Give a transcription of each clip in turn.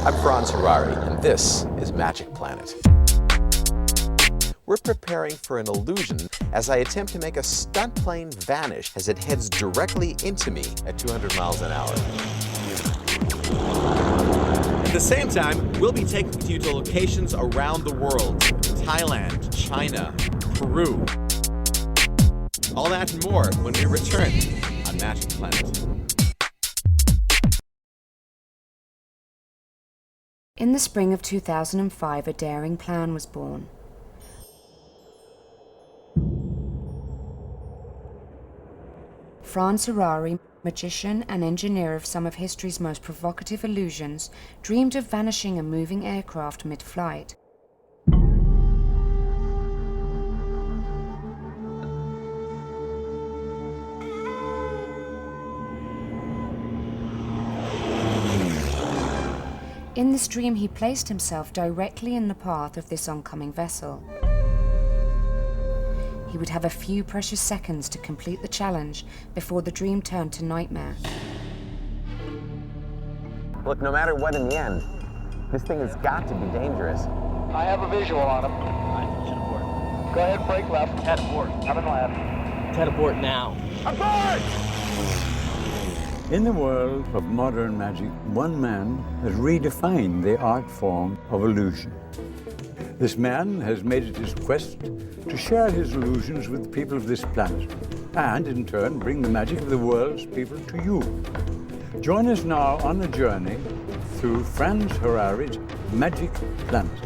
I'm Franz Harary, and this is Magic Planet. We're preparing for an illusion as I attempt to make a stunt plane vanish as it heads directly into me at 200 miles an hour. At the same time, we'll be taking you to locations around the world: Thailand, China, Peru. All that and more when we return on Magic Planet. In the spring of 2005, a daring plan was born. Franz Harary, magician and engineer of some of history's most provocative illusions, dreamed of vanishing a moving aircraft mid-flight. In this dream, he placed himself directly in the path of this oncoming vessel. He would have a few precious seconds to complete the challenge before the dream turned to nightmare. Look, no matter what in the end, this thing has got to be dangerous. I have a visual on him. Should abort. Go ahead, break left. Head abort. Coming left. Head abort now. Abort! In the world of modern magic, one man has redefined the art form of illusion. This man has made it his quest to share his illusions with the people of this planet, and in turn bring the magic of the world's people to you. Join us now on a journey through Franz Harary's Magic Planet.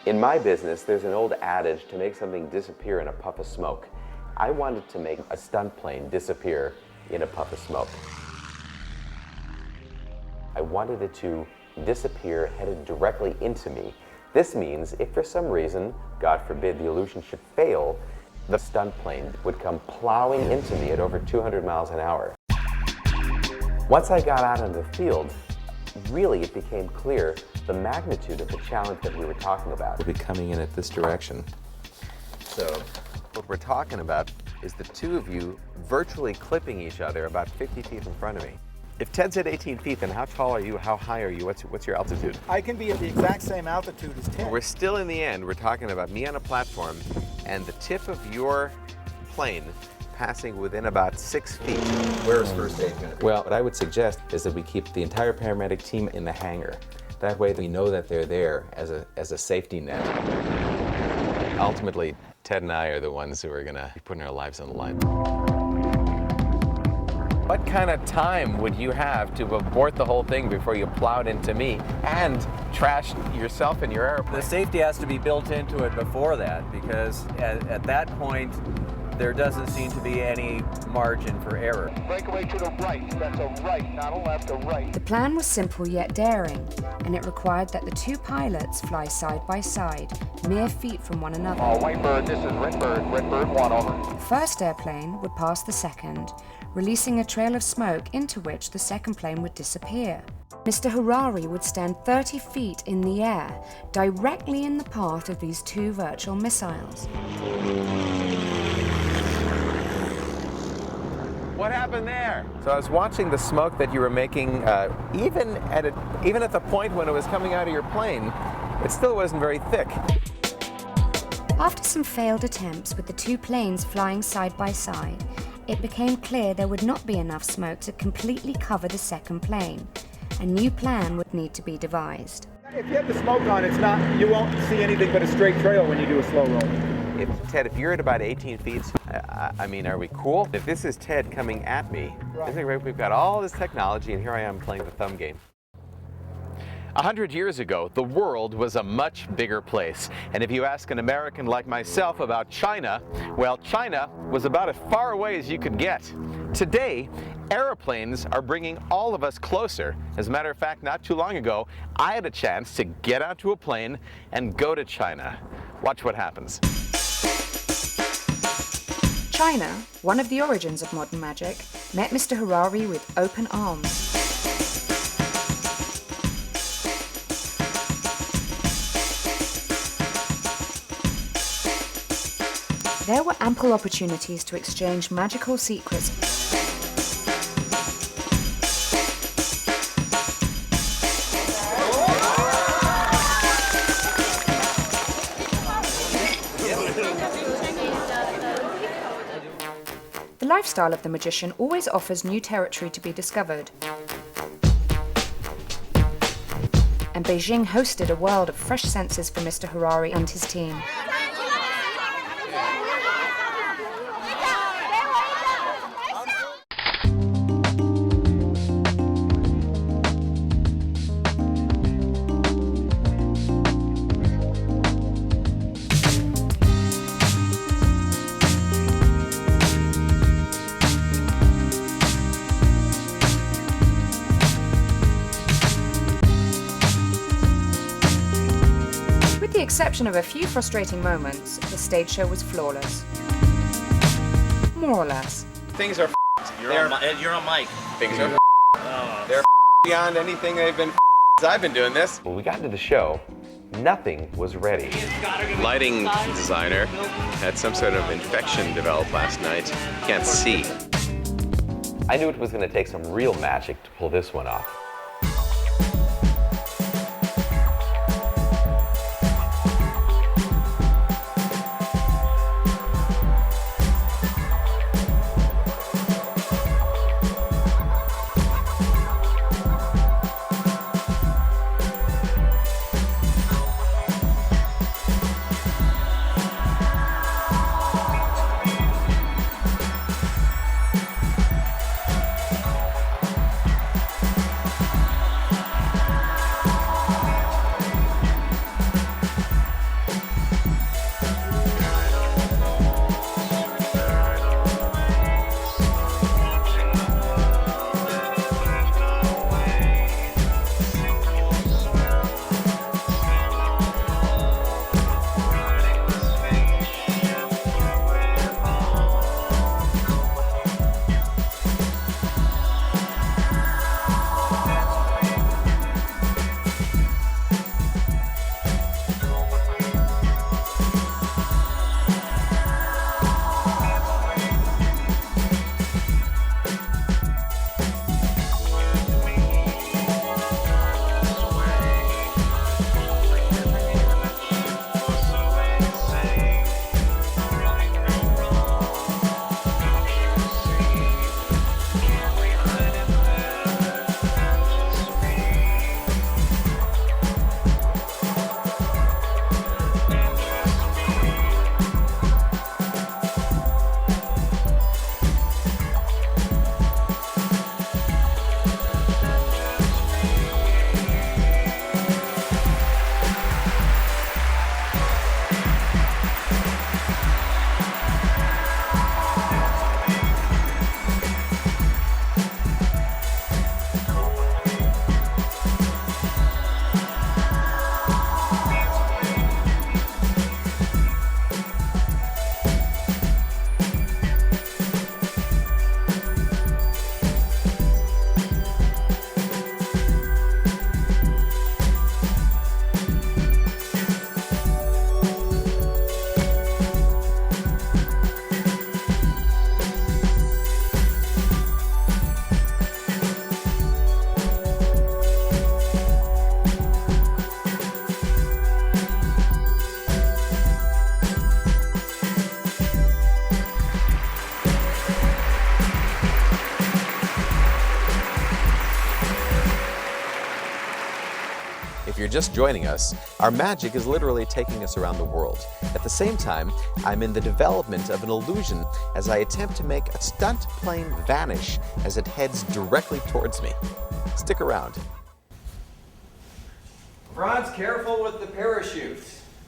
In my business, there's an old adage to make something disappear in a puff of smoke. I wanted to make a stunt plane disappear in a puff of smoke. I wanted it to disappear headed directly into me. This means if for some reason, God forbid, the illusion should fail, the stunt plane would come plowing into me at over 200 miles an hour. Once I got out into the field, really it became clear the magnitude of the challenge that we were talking about. We'll be coming in at this direction. So what we're talking about is the two of you virtually clipping each other about 50 feet in front of me. If Ted's at 18 feet, then how tall are you? How high are you? What's your altitude? I can be at the exact same altitude as Ted. We're still in the end. We're talking about me on a platform and the tip of your plane passing within about 6 feet. Where is first aid going to be? Well, what I would suggest is that we keep the entire paramedic team in the hangar. That way we know that they're there as a safety net. Ultimately, Ted and I are the ones who are gonna be putting our lives on the line. What kind of time would you have to abort the whole thing before you plowed into me and trashed yourself and your airplane? The safety has to be built into it before that, because at that point, there doesn't seem to be any margin for error. Breakaway to the right. That's a right, not a left, a right. The plan was simple yet daring, and it required that the two pilots fly side by side, mere feet from one another. Whitebird, this is Redbird. Redbird 1, over. The first airplane would pass the second, releasing a trail of smoke into which the second plane would disappear. Mr. Harary would stand 30 feet in the air, directly in the path of these two virtual missiles. What happened there? So I was watching the smoke that you were making, even at the point when it was coming out of your plane, it still wasn't very thick. After some failed attempts with the two planes flying side by side, it became clear there would not be enough smoke to completely cover the second plane. A new plan would need to be devised. If you have the smoke on, you won't see anything but a straight trail when you do a slow roll. Ted, if you're at about 18 feet, I mean, are we cool? If this is Ted coming at me, isn't it great? We've got all this technology, and here I am playing the thumb game. 100 years ago, the world was a much bigger place. And if you ask an American like myself about China, well, China was about as far away as you could get. Today, airplanes are bringing all of us closer. As a matter of fact, not too long ago, I had a chance to get onto a plane and go to China. Watch what happens. China, one of the origins of modern magic, met Mr. Harary with open arms. There were ample opportunities to exchange magical secrets. The lifestyle of the magician always offers new territory to be discovered. And Beijing hosted a world of fresh senses for Mr. Harary and his team. With the exception of a few frustrating moments, the stage show was flawless. More or less. Things are You're on mic. Things are they're beyond anything they've been I've been doing this. When we got into the show, nothing was ready. Lighting designer had some sort of infection develop last night. Can't see. I knew it was going to take some real magic to pull this one off. If you're just joining us, our magic is literally taking us around the world. At the same time, I'm in the development of an illusion as I attempt to make a stunt plane vanish as it heads directly towards me. Stick around. Franz, careful with the parachute.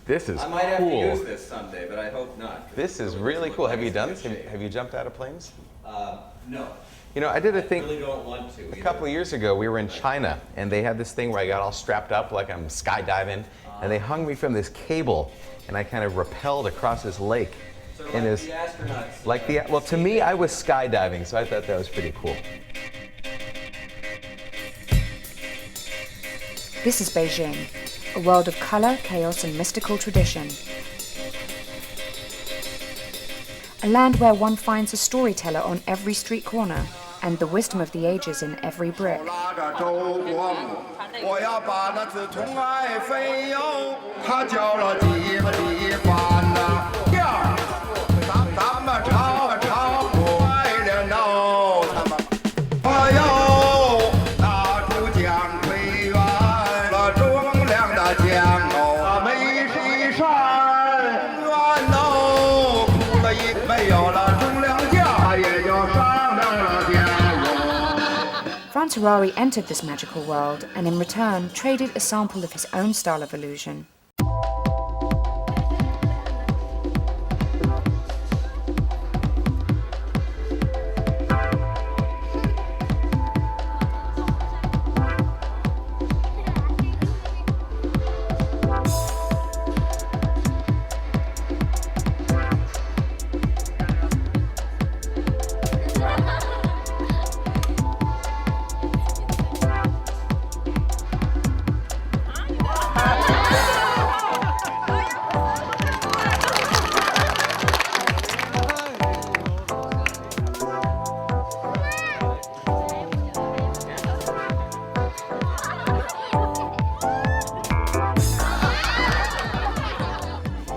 This is I might have cool. to use this someday, but I hope not. This is really cool. Have you done this? Have you jumped out of planes? No. You know, I did a thing. I really don't want to. A couple of years ago, we were in China, and they had this thing where I got all strapped up like I'm skydiving, and they hung me from this cable, and I kind of rappelled across this lake. So and like the astronauts. Like the, well, to me, I was skydiving, so I thought that was pretty cool. This is Beijing, a world of color, chaos, and mystical tradition. A land where one finds a storyteller on every street corner and the wisdom of the ages in every brick. Franz Harary entered this magical world and in return traded a sample of his own style of illusion.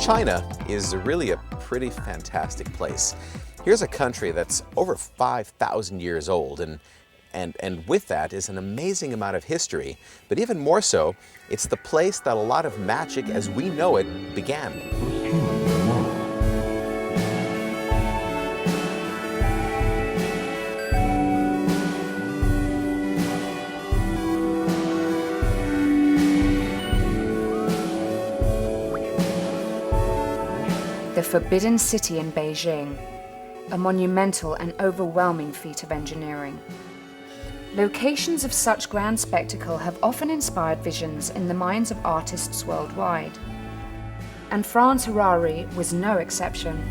China is really a pretty fantastic place. Here's a country that's over 5,000 years old, and with that is an amazing amount of history, but even more so, it's the place that a lot of magic as we know it began. The Forbidden City in Beijing, a monumental and overwhelming feat of engineering. Locations of such grand spectacle have often inspired visions in the minds of artists worldwide. And Franz Harary was no exception.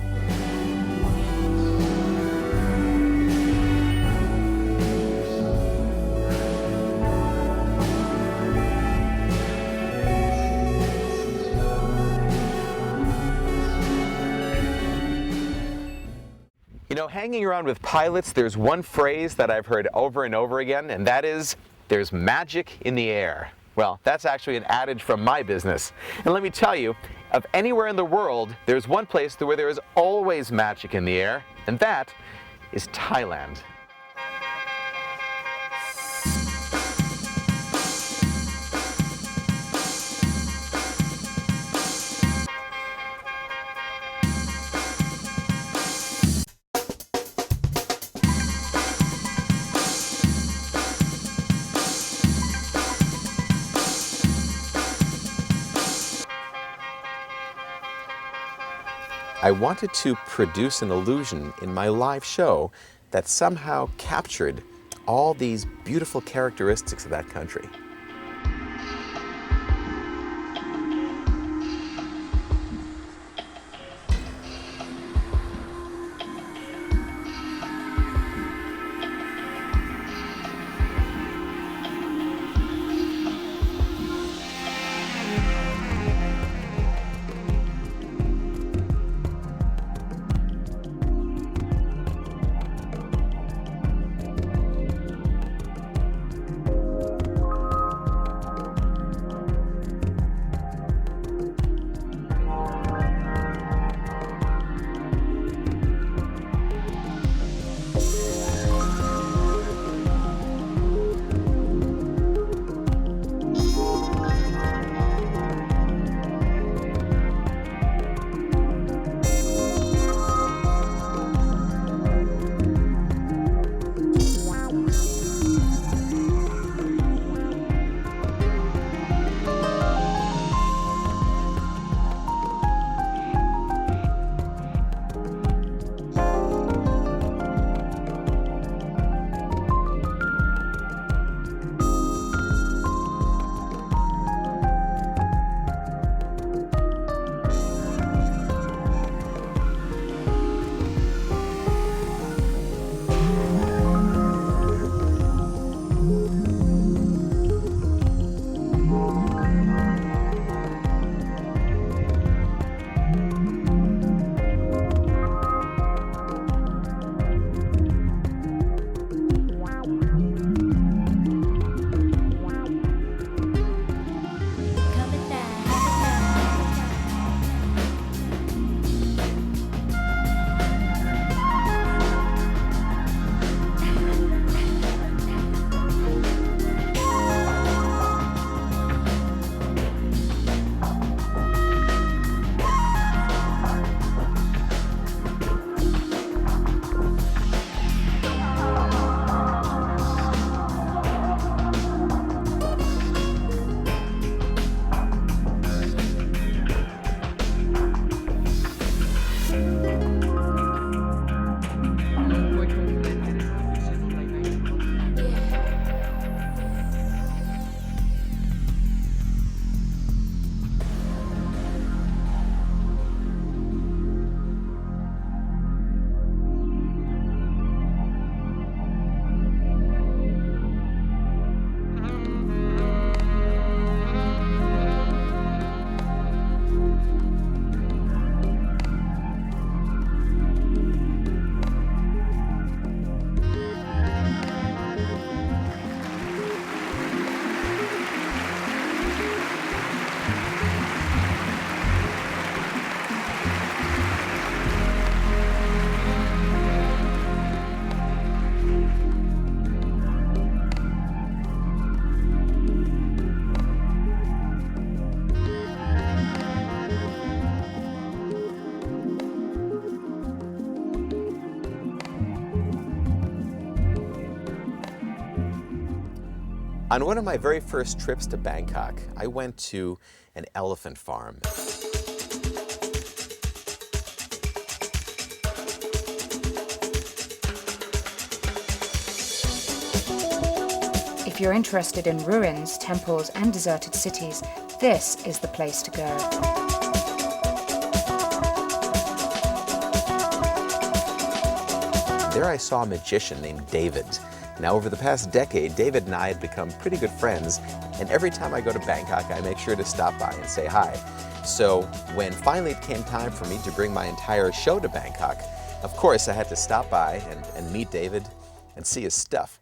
You know, hanging around with pilots, there's one phrase that I've heard over and over again, and that is, there's magic in the air. Well, that's actually an adage from my business. And let me tell you, of anywhere in the world, there's one place where there is always magic in the air, and that is Thailand. I wanted to produce an illusion in my live show that somehow captured all these beautiful characteristics of that country. On one of my very first trips to Bangkok, I went to an elephant farm. If you're interested in ruins, temples, and deserted cities, this is the place to go. There I saw a magician named David. Now, over the past decade, David and I had become pretty good friends, and every time I go to Bangkok, I make sure to stop by and say hi. So when finally it came time for me to bring my entire show to Bangkok, of course I had to stop by and meet David and see his stuff.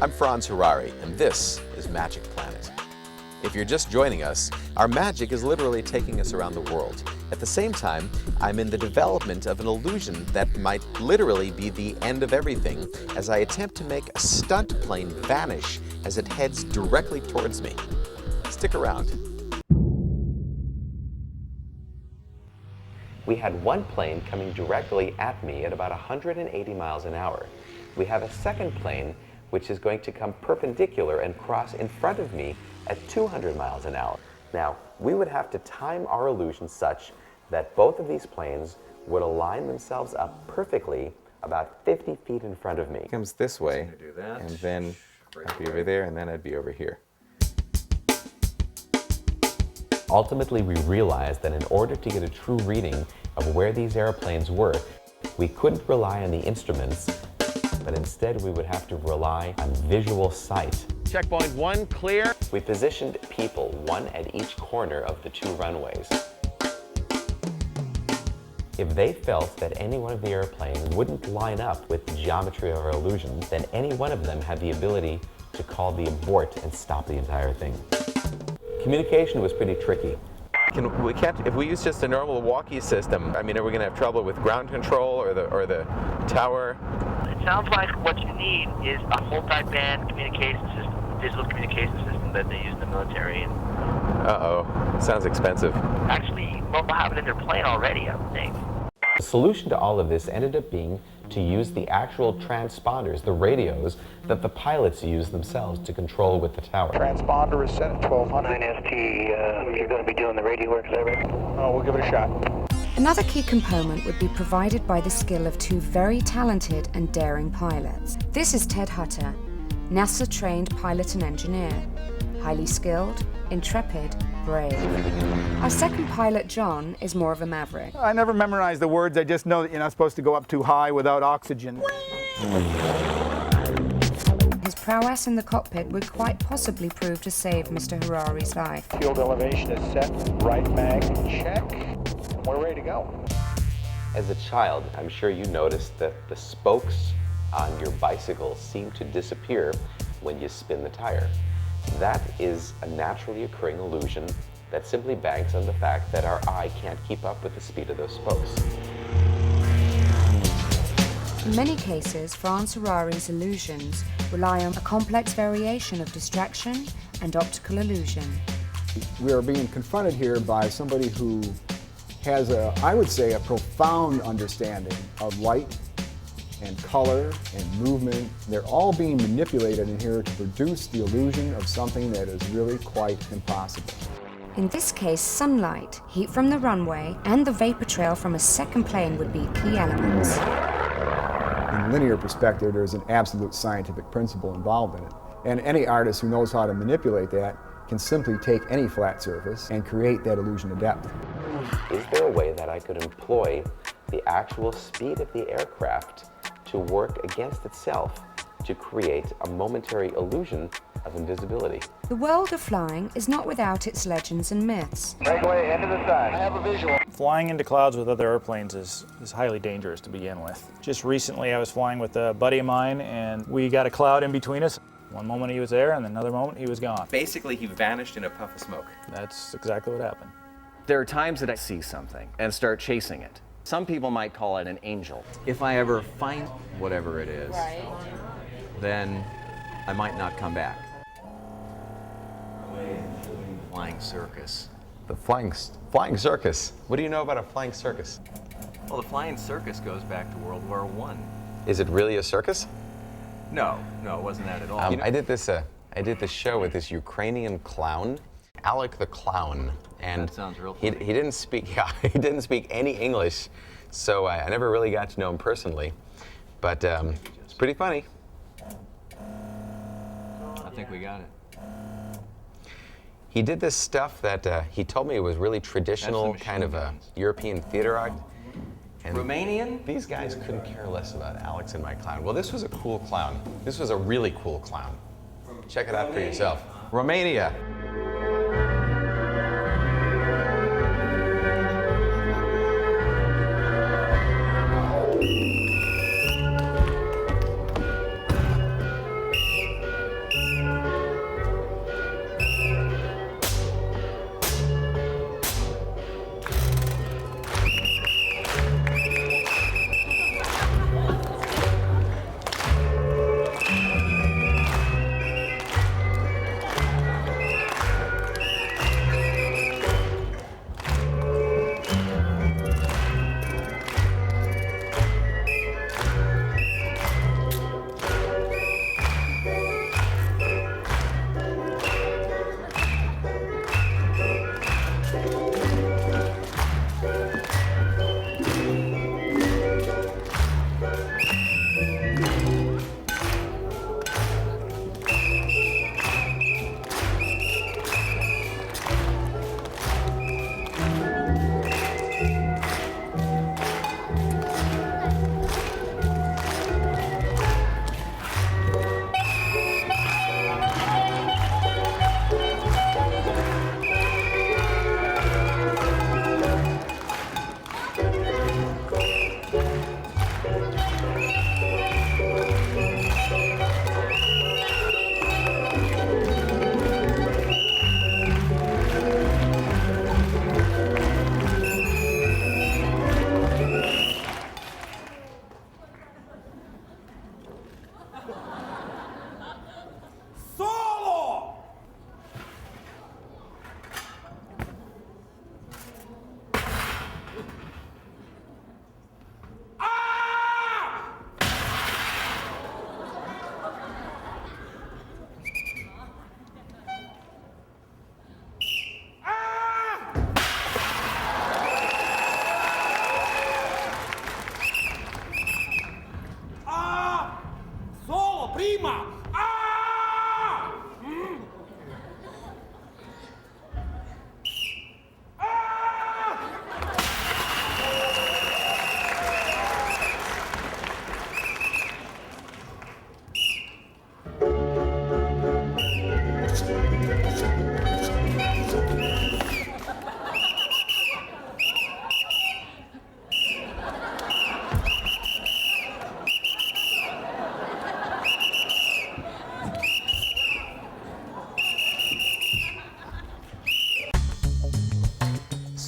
I'm Franz Harary, and this is Magic Planet. If you're just joining us, our magic is literally taking us around the world. At the same time, I'm in the development of an illusion that might literally be the end of everything as I attempt to make a stunt plane vanish as it heads directly towards me. Stick around. We had one plane coming directly at me at about 180 miles an hour. We have a second plane which is going to come perpendicular and cross in front of me at 200 miles an hour. Now, we would have to time our illusion such that both of these planes would align themselves up perfectly about 50 feet in front of me. It comes this way, and then I'd be over there, and then I'd be over here. Ultimately, we realized that in order to get a true reading of where these airplanes were, we couldn't rely on the instruments, but instead we would have to rely on visual sight. Checkpoint 1 clear. We positioned people, one at each corner of the two runways. If they felt that any one of the airplanes wouldn't line up with the geometry of our illusion, then any one of them had the ability to call the abort and stop the entire thing. Communication was pretty tricky. If we use just a normal walkie system, I mean, are we going to have trouble with ground control or the tower? It sounds like what you need is a multi-band communication system, digital communication system that they use in the military. And Uh-oh, sounds expensive. actually, we'll have it in their plane already, I would think. The solution to all of this ended up being to use the actual transponders, the radios, that the pilots use themselves to control with the tower. Transponder is set at 1200. 9ST, you're going to be doing the radio work, is that right? Oh, we'll give it a shot. Another key component would be provided by the skill of two very talented and daring pilots. This is Ted Hutter, NASA-trained pilot and engineer. Highly skilled, intrepid, brave. Our second pilot, John, is more of a maverick. I never memorize the words. I just know that you're not supposed to go up too high without oxygen. His prowess in the cockpit would quite possibly prove to save Mr. Harary's life. Field elevation is set. Right mag check. We're ready to go. As a child, I'm sure you noticed that the spokes on your bicycle seem to disappear when you spin the tire. That is a naturally occurring illusion that simply banks on the fact that our eye can't keep up with the speed of those spokes. In many cases, Franz Harary's illusions rely on a complex variation of distraction and optical illusion. We are being confronted here by somebody who has I would say, a profound understanding of light and color and movement. They're all being manipulated in here to produce the illusion of something that is really quite impossible. In this case, sunlight, heat from the runway, and the vapor trail from a second plane would be key elements. In linear perspective, there's an absolute scientific principle involved in it. And any artist who knows how to manipulate that can simply take any flat surface and create that illusion of depth. Is there a way that I could employ the actual speed of the aircraft to work against itself to create a momentary illusion of invisibility? The world of flying is not without its legends and myths. Breakaway, end of the side. I have a visual. Flying into clouds with other airplanes is highly dangerous to begin with. Just recently I was flying with a buddy of mine and we got a cloud in between us. One moment he was there and another moment he was gone. Basically, he vanished in a puff of smoke. That's exactly what happened. There are times that I see something and start chasing it. Some people might call it an angel. If I ever find whatever it is, then I might not come back. Flying circus. The flying circus. What do you know about a flying circus? Well, the flying circus goes back to World War I. Is it really a circus? No, it wasn't that at all. I did this show with this Ukrainian clown, Alec the Clown, and That sounds real he funny. didn't speak he didn't speak any English, so I never really got to know him personally, but it's pretty funny. I think we got it. He did this stuff that he told me it was really traditional, machine kind of a guns. European theater art. And Romanian? these guys couldn't care less about Alex and my clown. Well, this was a cool clown. This was a really cool clown. Check it out for yourself. Romania.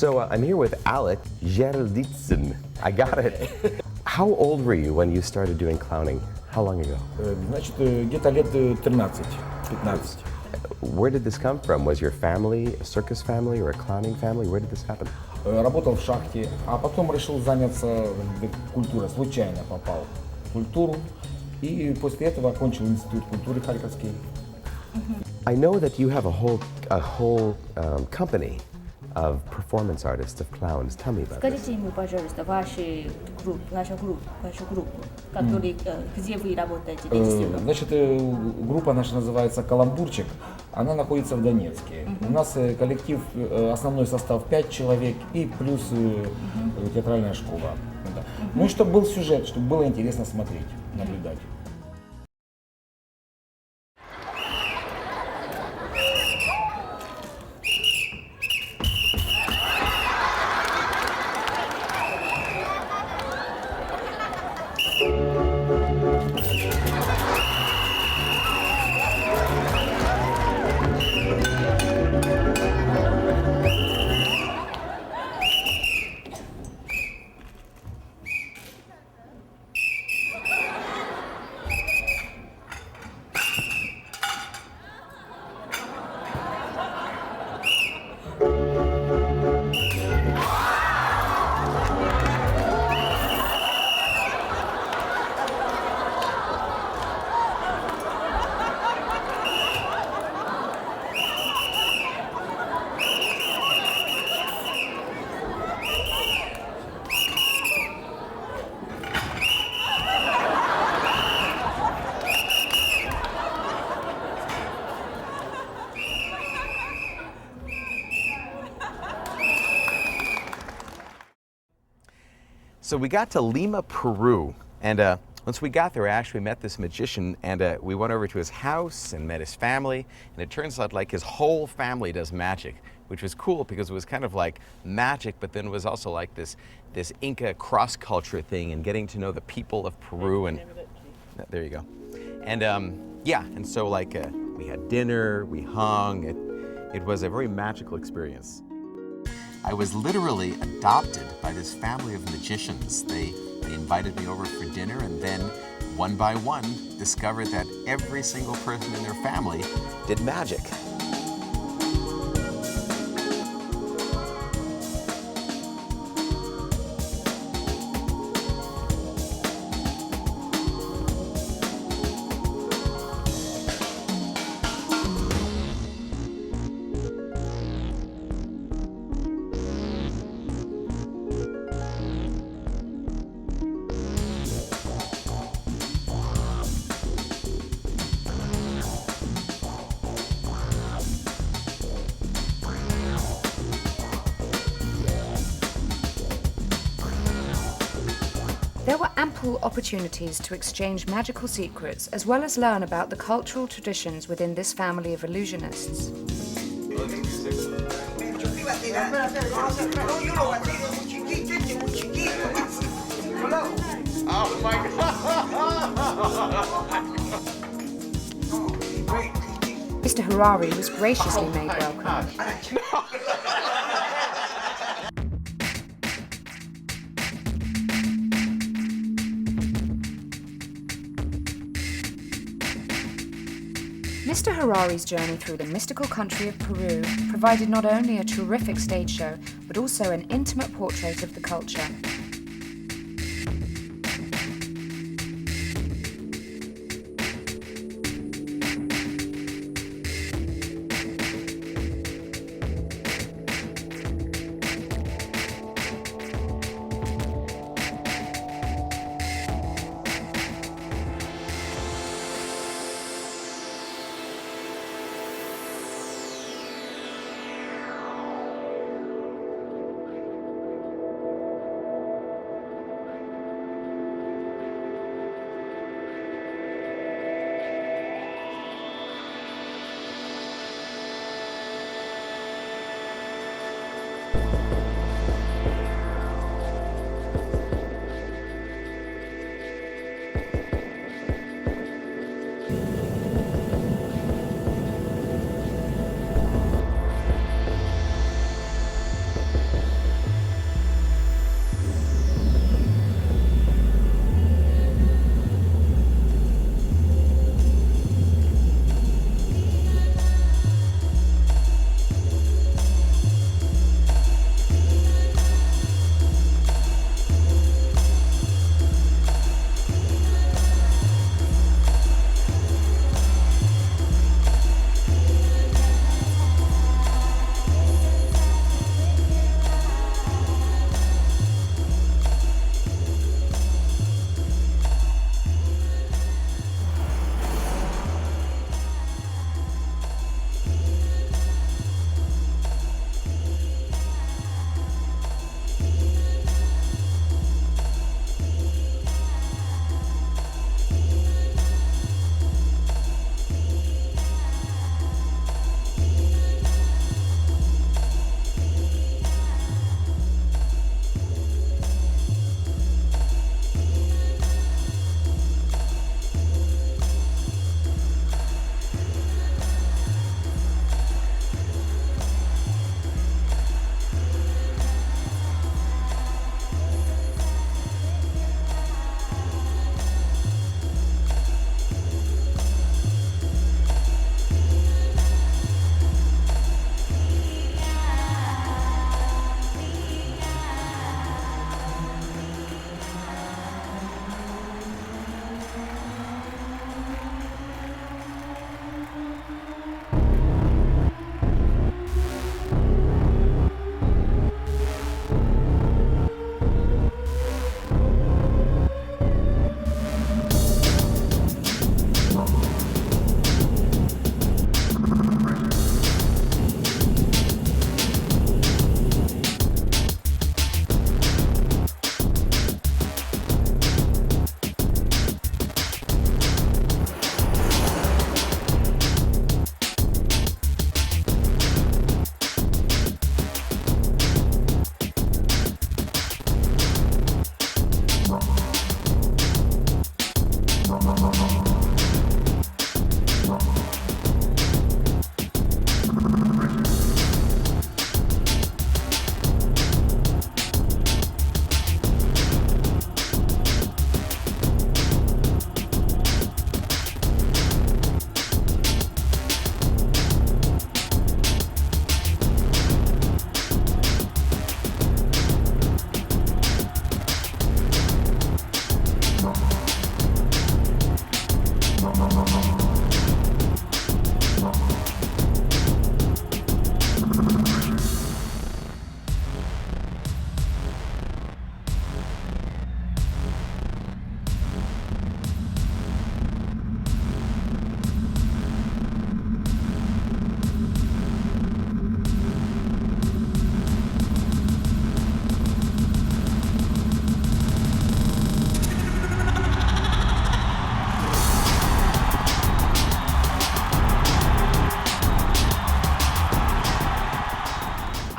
So I'm here with Alec Geralditsen. I got it. How old were you when you started doing clowning? How long ago? Значит, где-то лет 13-15. Where did this come from? Was your family a circus family or a clowning family? Where did this happen? Работал в шахте, а потом решил заняться культурой. Случайно попал в культуру. И после этого окончил институт культуры Харьковский. I know that you have a whole company of performance artists, of clowns. Tell me about this. Скажите ему, пожалуйста, вашу группу, где вы работаете? Значит, группа наша называется «Каламбурчик». Она находится в Донецке. У нас коллектив, основной состав 5 человек и плюс театральная школа. Ну и чтобы был сюжет, чтобы было интересно смотреть, наблюдать. So we got to Lima, Peru, and once we got there, I actually met this magician, and we went over to his house and met his family, and it turns out like his whole family does magic, which was cool because it was kind of like magic, but then it was also like this Inca cross-culture thing and getting to know the people of Peru, and there you go. And yeah, and so like we had dinner, we hung, it was a very magical experience. I was literally adopted by this family of magicians. They invited me over for dinner and then, one by one, discovered that every single person in their family did magic. There were ample opportunities to exchange magical secrets as well as learn about the cultural traditions within this family of illusionists. Oh my God! Mr. Harary was graciously made welcome. Mr. Harary's journey through the mystical country of Peru provided not only a terrific stage show, but also an intimate portrait of the culture.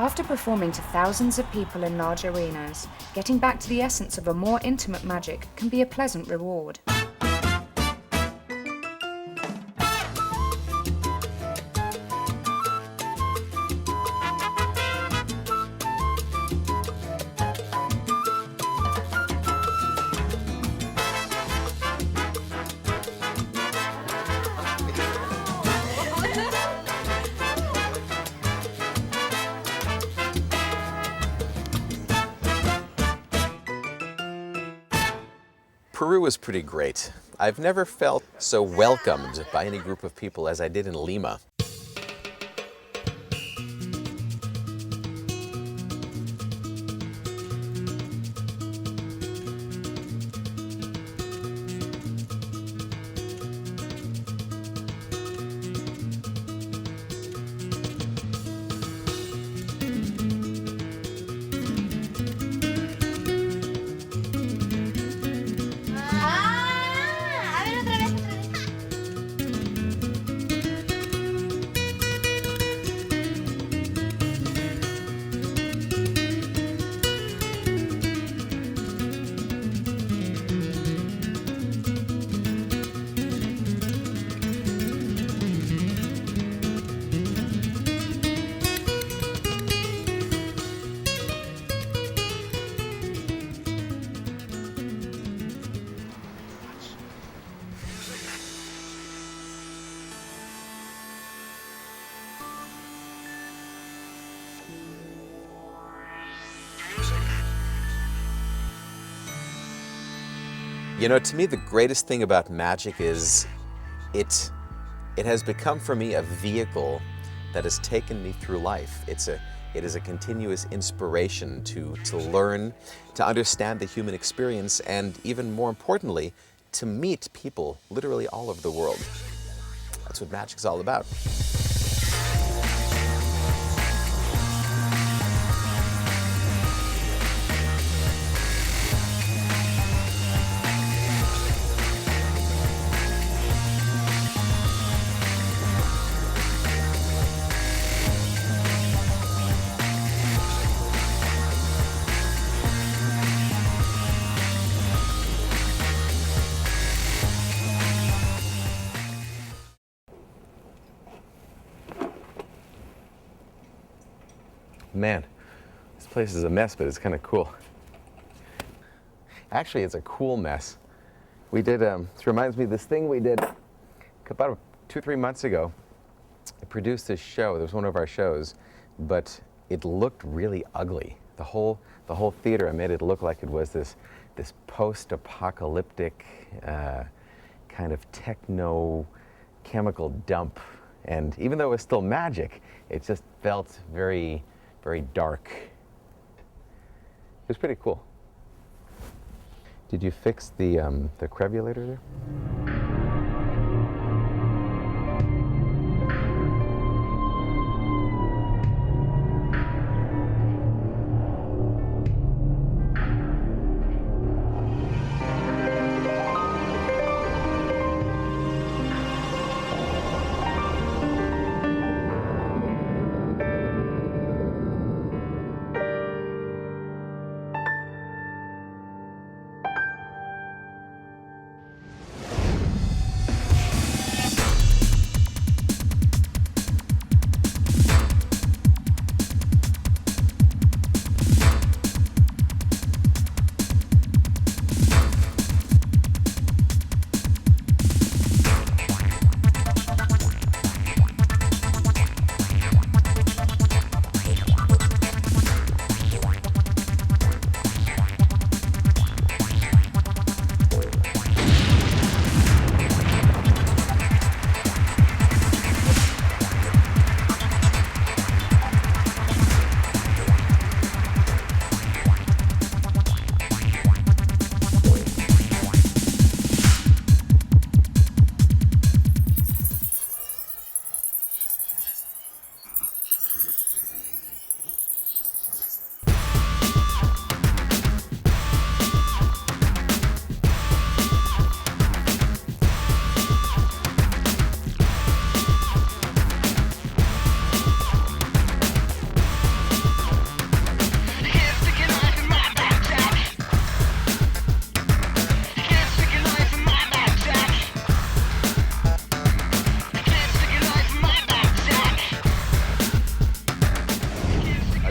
After performing to thousands of people in large arenas, getting back to the essence of a more intimate magic can be a pleasant reward. Peru was pretty great. I've never felt so welcomed by any group of people as I did in Lima. You know, to me, the greatest thing about magic is it has become for me a vehicle that has taken me through life. It is a continuous inspiration to learn, to understand the human experience, and even more importantly, to meet people literally all over the world. That's what magic's all about. Man, this place is a mess, but it's kind of cool. Actually, it's a cool mess. We did, this reminds me of this thing we did about 2 or 3 months ago. I produced this show. It was one of our shows, but it looked really ugly. The whole theater, I made it look like it was this post-apocalyptic kind of techno chemical dump. And even though it was still magic, it just felt very dark. It was pretty cool. Did you fix the crebulator there?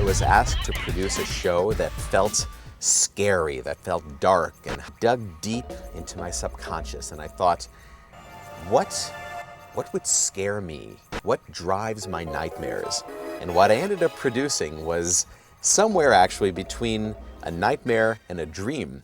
was asked to produce a show that felt scary, that felt dark, and dug deep into my subconscious. And I thought, what would scare me? What drives my nightmares? And what I ended up producing was somewhere actually between a nightmare and a dream.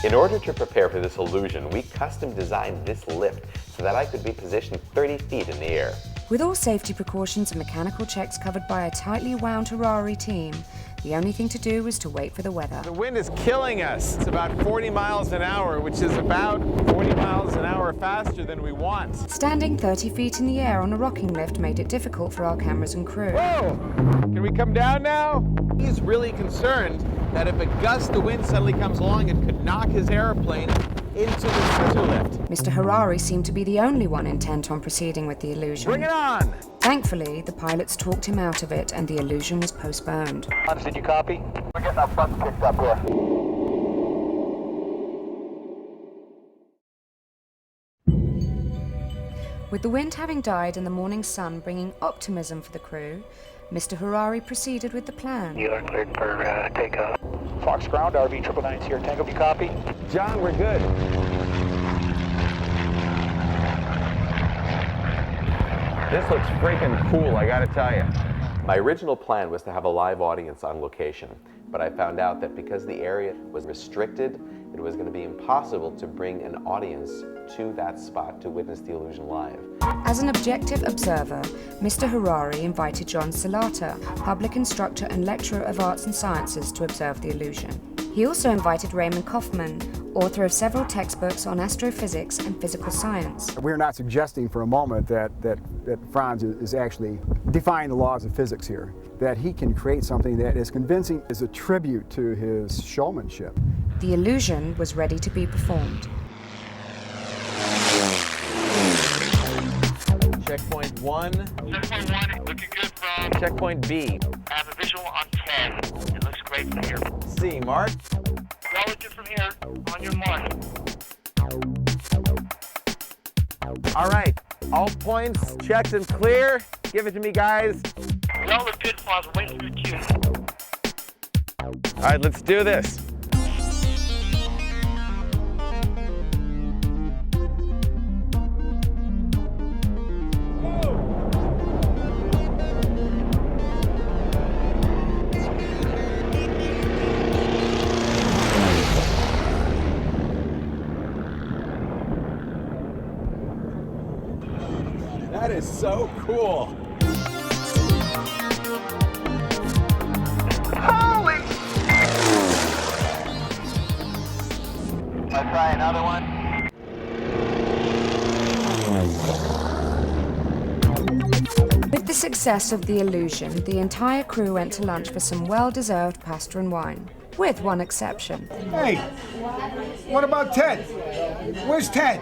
In order to prepare for this illusion, we custom designed this lift so that I could be positioned 30 feet in the air. With all safety precautions and mechanical checks covered by a tightly wound Harary team, the only thing to do was to wait for the weather. The wind is killing us. It's about 40 miles an hour, which is about 40 miles an hour faster than we want. Standing 30 feet in the air on a rocking lift made it difficult for our cameras and crew. Whoa! Can we come down now? He's really concerned that if a gust of wind suddenly comes along, it could knock his airplane into the scissor lift. Mr. Harary seemed to be the only one intent on proceeding with the illusion. Bring it on! Thankfully, the pilots talked him out of it and the illusion was postponed. Franz, did you copy? We're getting our butts kicked up here. With the wind having died and the morning sun bringing optimism for the crew, Mr. Harary proceeded with the plan. You are cleared for takeoff. Fox ground, RV 999's here. Tango, you copy? John, we're good. This looks freaking cool, I gotta tell you. My original plan was to have a live audience on location, but I found out that because the area was restricted, it was going to be impossible to bring an audience to that spot to witness the illusion live. As an objective observer, Mr. Harary invited John Salata, public instructor and lecturer of arts and sciences, to observe the illusion. He also invited Raymond Kaufman, author of several textbooks on astrophysics and physical science. We're not suggesting for a moment that Franz is actually defying the laws of physics here. That he can create something that is convincing is a tribute to his showmanship. The illusion was ready to be performed. 1. Checkpoint 1, looking good, Franz. Checkpoint B. I have a visual on Ted. It looks great from here. C, Mark. Y'all look good from here. On your mark. All right, all points checked and clear. Give it to me, guys. Y'all look good, Franz. We're waiting for your cue. All right, let's do this. That is so cool. Holy! I'll try another one. With the success of the illusion, the entire crew went to lunch for some well-deserved pasta and wine, with one exception. Hey, what about Ted? Where's Ted?